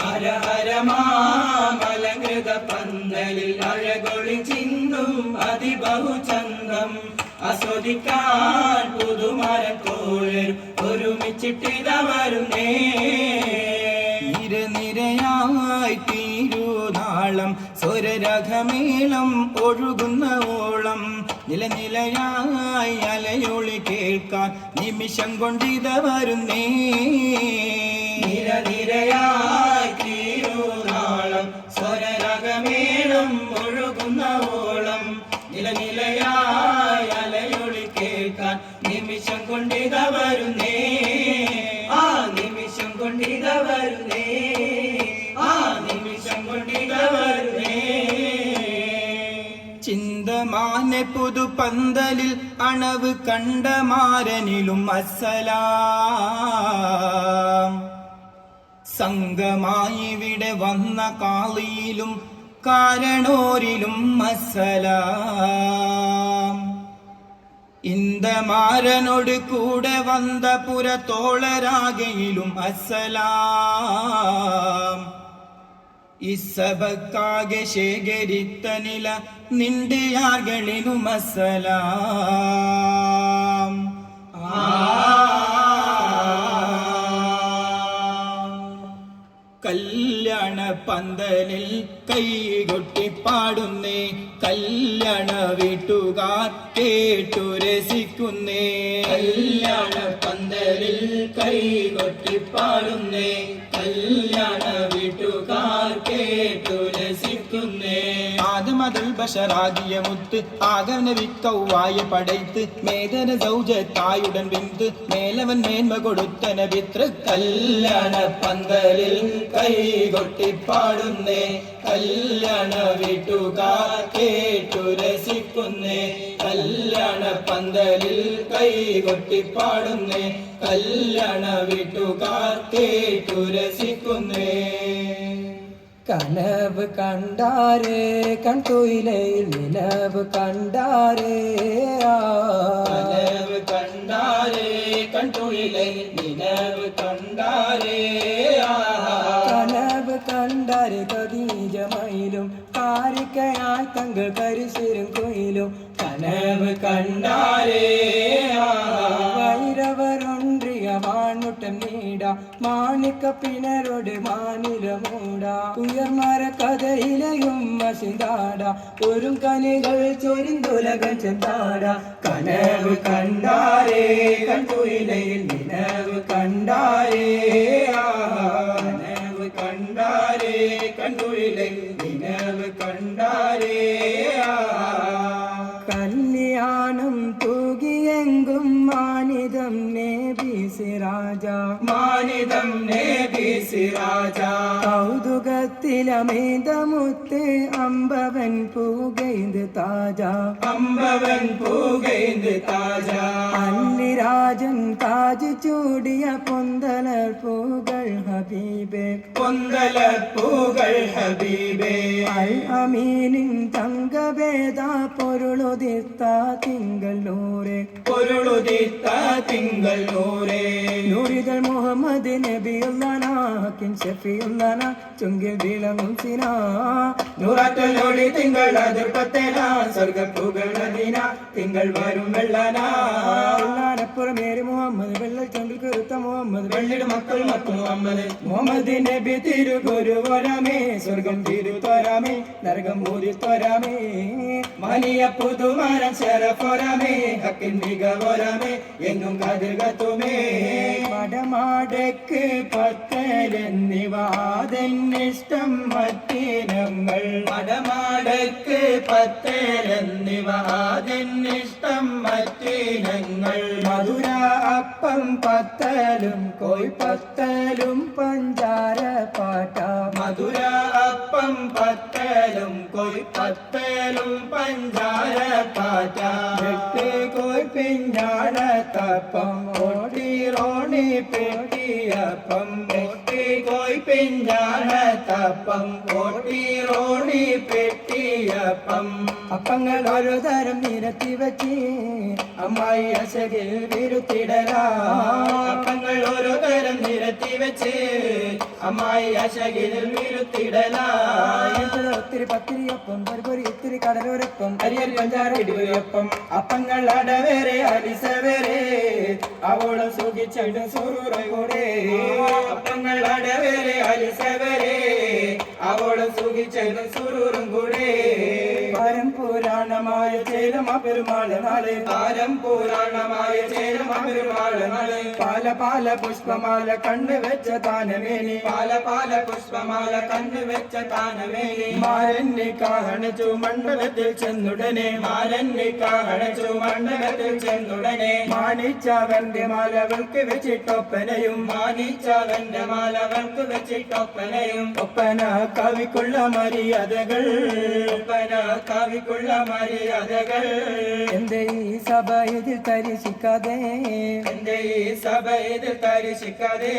ഹര ഹര മാമലങ്കൃത പന്തലിൽ അഴകൊളി ചിന്തും അതിബഹുചന്തം ആസ്വദിക്കാൻ പുതുമരം കോഴർ ഒരുമിച്ചിട്ടിത വരുന്നേ. നിരനിരയായി തീരുനാളം സ്വരരഘമേളം ഒഴുകുന്ന ഓളം നിലനിലയായി അലയൊളി കേൾക്കാൻ നിമിഷം കൊണ്ടിത വരുന്നേ. നിരനിരയായി തീരുനാളം സ്വരരഘമേളം ഒഴുകുന്ന ഓളം നിലനിലയായി അലയൊളി കേൾക്കാൻ നിമിഷം കൊണ്ടിത വരുന്നേ. ആ നിമിഷം കൊണ്ടിത വരുന്നേ. ആ നിമിഷം കൊണ്ടിത വരുന്നേ. ചിന്തമാനെ പുതുപന്തലിൽ അണവ് കണ്ട മാരനിലും അസ്സലാം. സംഘമായി ഇവിടെ വന്ന കാളിയിലും കാരണോരിലും അസ്സലാം. ഇന്ദമാരനോട് കൂടെ വന്ന പുരത്തോളരാകയിലും അസ്സലാം. ഇസബക്കാകെ ശേഖരിത്ത നില നിന്റെയാർകളിലും അസ്സലാം. കല്യാണ പന്തലിൽ കൈകൊട്ടിപ്പാടുന്നേ. കല്യാണ വീട്ടുകാർ കേട്ടു രസിക്കുന്നേ. കല്യാണ പന്തലിൽ കൈകൊട്ടിപ്പാടുന്നേ. കല്യാണ വീട്ടുകാർ കേട്ടു രസിക്കുന്നേ. ആദമതുൽ ബഷറാകിയ മുത്ത് ആകവന വിക്കൗവായ പടയ്ത്ത് മേധന സൗജത്തായുടൻ വിന്ത് മേലവൻ മേന്മ കൊടുത്ത നബിത്ര. കല്യാണ പന്തലിൽ കൈകൊട്ടിപ്പാടുന്നേ. കല്യാണ വീട്ടുകാർ കേട്ടു രസിക്കുന്നേ. കല്യാണ പന്തലിൽ കൈകൊട്ടിപ്പാടുന്നേ. കല്യാണ വീട്ടുകാർ കേട്ടു രസിക്കുന്നേ. കനവ് കണ്ടാരേ കൺതൊയിലയിൽ നിലവ് കണ്ടാരേ. കനവ് കണ്ടാരേ കൺതൊയിലയിൽ നിലവ് കണ്ടാരേ. കനവ് കണ്ടാരേ ഖദീജമയിലും കാരിക്കയായി തങ്ങൾ കരിശിരും കൊയിലും. കനവ് കണ്ടാരേ വൈരവരൊன்றிய മാൺമുട്ടം നീട മാണിക്ക പിണരോട് മാനില മൂട. ഉയർമര കഥയിലെയും മസിന്താട ഒരു കനികൾ ചൊരിന്തുലകം ചെന്താട. കനവ് കണ്ടാരേ കൺതൊയിലയിൽ നിലവ് കണ്ടാരേ. കനവ് കണ്ടാരേ കൺതൊയിലയിൽ നിലവ് കണ്ടാരേ. കല്യാണം തൂകിയെങ്കും മാനിതം നേബി സിറാജ. മാനിതം നേബി സിറാജ. കൗതുകത്തിലമേതമുത്ത് അമ്പവൻ പൂകൈന്ത് താജ. അമ്പവൻ പൂകൈന്ത് താജ. അല്ലിരാജൻ താജ് ചൂടിയ പൊന്തലർ പൂകൾ ഹബീബേ. പൊന്തലർ പൂകൾ ഹബീബേ. അൽ അമീനിൻ തങ്കവേദ പൊരുളുദിത്ത തിങ്കൾ നൂറേ. പൊരുളുദിത്ത തിങ്കൾ നൂറേ. നൂറിതൾ മുഹമ്മദ് നബിയുള്ളനാ കിൻ ഷഫിയുള്ളനാ ചുങ്കിൽ വിളങ്ങും സിനാ. നൂറാറ്റലോടി തിങ്കൾ അതിർപ്പത്തേന സ്വർഗപ്പൂകൾ നദീന തിങ്കൾ വരും വെള്ളനാ. പുറമേറി മുഹമ്മദ് വെള്ളൽ ചുണ്ടിൽ കറുത്ത മുഹമ്മദ് വെള്ളിട് മക്കൾ മക്കൾ മുഹമ്മദ്. മുഹമ്മദ് നബി തിരുഗുരുവരമേ സ്വർഗം തിരുത്വരമേ നരകം മൂരിത്വരമേ. മനിയ പുതുമരം ശരഫൊരമേ ഹക്കിൻ മികവൊരമേ എങ്ങും കതിർകത്തുമേ. മടമാടക്ക് പത്തലെന്നിവാതെന്നിഷ്ടം മറ്റിനങ്ങൾ. മടമാടക്ക് പത്തലെന്നിവാതെന്നിഷ്ടം മറ്റിനങ്ങൾ. മധുര അപ്പം പത്തലും കോയ് പത്തലും പഞ്ചാര പാട്ട. മധുര അപ്പം പത്തലും കൊയ് പത്തലും പഞ്ചാര പാറ്റ. വെട്ട് കോയ് പിഞ്ചാര തപ്പം ഓടി റോണി പെട്ടിയപ്പം. ഒട്ടി കോയ് പിഞ്ചാണത്തപ്പം ഓട്ടി റോണി പെട്ടിയപ്പം അപ്പങ്ങൾ ഒരു തരം നിരത്തി വെച്ച് അമ്മായി അശകിൽ വിരുത്തിടലാ അപ്പങ്ങൾ ഓരോ തരം നിരത്തി വെച്ച് അമ്മായി അശകിൽ വിരുത്തിടലാ ഒത്തിരി പത്തിരിയപ്പം പരിപൊരി ഇത്തിരി കടലോരപ്പം അരിയൽ പഞ്ചാര ഇടിവരിയപ്പം അപ്പങ്ങൾ അടവേറെ അരിസവേറെ അവളും സുഖിച്ചിട്ട് സുറുറകൂടെ അപ്പങ്ങൾ അടവേറെ അരിസവേറെ അവളും സുഖിച്ചിട്ട് സുറുറും കൂടെ പാരം പുരാണമായ ചേരമ പെരുമാള് നാളെ താരം പുരാണമായ ചേരമ പെരുമാള് നാളെ പാല പാല പുഷ്പമാല കണ്ണു വെച്ച താനമേനി പാല പാല പുഷ്പമാല കണ്ണു വെച്ച താനമേനി മാരന്നെ കാണിച്ചു മണ്ഡലത്തിൽ ചെന്നുടനെ മാലന്നെ കാണിച്ചു മണ്ഡലത്തിൽ ചെന്നുടനെ മാണിച്ചവന്റെ മാലകൾക്ക് വെച്ചിട്ടൊപ്പനയും മാനിച്ചവന്റെ മാലകൾക്ക് വെച്ചിട്ടൊപ്പനയും ഒപ്പന കവിക്കുള്ള മര്യാദകൾ ഒപ്പന കവിക്കുള്ള മര്യാദകൾ എന്റെ ഈ സഭ ഇതിൽ തരിശിക്കാതെ എന്റെ ഈ സഭ ഇതിൽ തരിശിക്കാതെ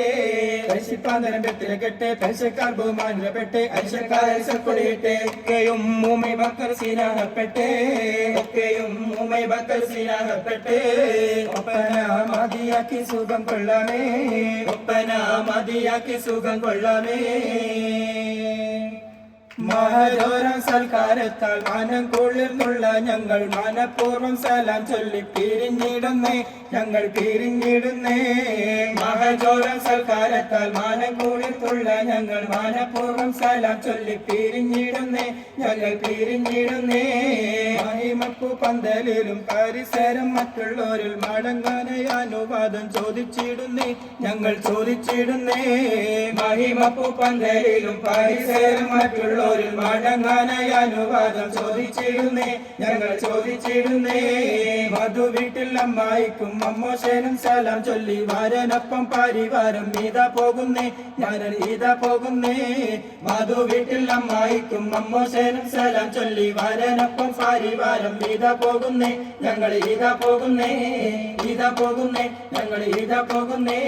പരിശിപ്പാന്തരം പെട്ടിലെ കെട്ടെ പരിശക്കാർ ബഹുമാനപ്പെട്ടെ അരിശക്കാരിട്ട് ഒക്കെയും മൂമൈ ബക്കർ സീനാഹപ്പെട്ടെ ഒക്കെയും ഉമ്മൈ ബക്കർ സിനാഹപ്പെട്ട് ഒപ്പന മതിയാക്കി സുഖം കൊള്ളാമേ ഒപ്പന മതിയാക്കി സുഖം കൊള്ളാമേ മഹജോരം സൽക്കാരത്താൽ മാനം കുളിർന്നുള്ള ഞങ്ങൾ മനഃപൂർവ്വം സലാം ചൊല്ലി പിരിഞ്ഞിടുന്നേ ഞങ്ങൾ പിരിഞ്ഞിടുന്നേ മഹജോരം സൽക്കാരത്താൽ മാനം കുളിർത്തുള്ള ഞങ്ങൾ മനഃപൂർവ്വം സലാം ചൊല്ലി പിരിഞ്ഞിടുന്നേ ഞങ്ങൾ പിരിഞ്ഞിടുന്നേ മഹിമപ്പു പന്തലിലും പരിസരം മറ്റുള്ളവരിൽ മടങ്ങാനെ അനുവാദം ചോദിച്ചിടുന്നേ ഞങ്ങൾ ചോദിച്ചിടുന്നേ മഹിമപ്പു പന്തലിലും പരിസരം മറ്റുള്ളവരിൽ മടങ്ങാനായി അനുവാദം ചോദിച്ചിടുന്നേ ഞങ്ങൾ ചോദിച്ചിടുന്നേ മധു വീട്ടിൽ അമ്മായിക്കും അമ്മോശനും സലാം ചൊല്ലി വാരനൊപ്പം പരിവാരം ഇതാ പോകുന്നേ ഞാൻ ഇതാ പോകുന്നേ മധു വീട്ടിൽ അമ്മായിക്കും അമ്മോശനും സലാം ചൊല്ലി വാരനൊപ്പം പരിവാരം ഇതാ പോകുന്നേ ഞങ്ങൾ ഇതാ പോകുന്നേ ഇതാ പോകുന്നേ ഞങ്ങൾ ഇതാ പോകുന്നേ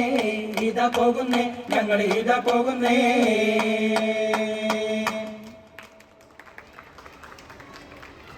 ഇതാ പോകുന്നേ ഞങ്ങൾ ഇതാ പോകുന്നേ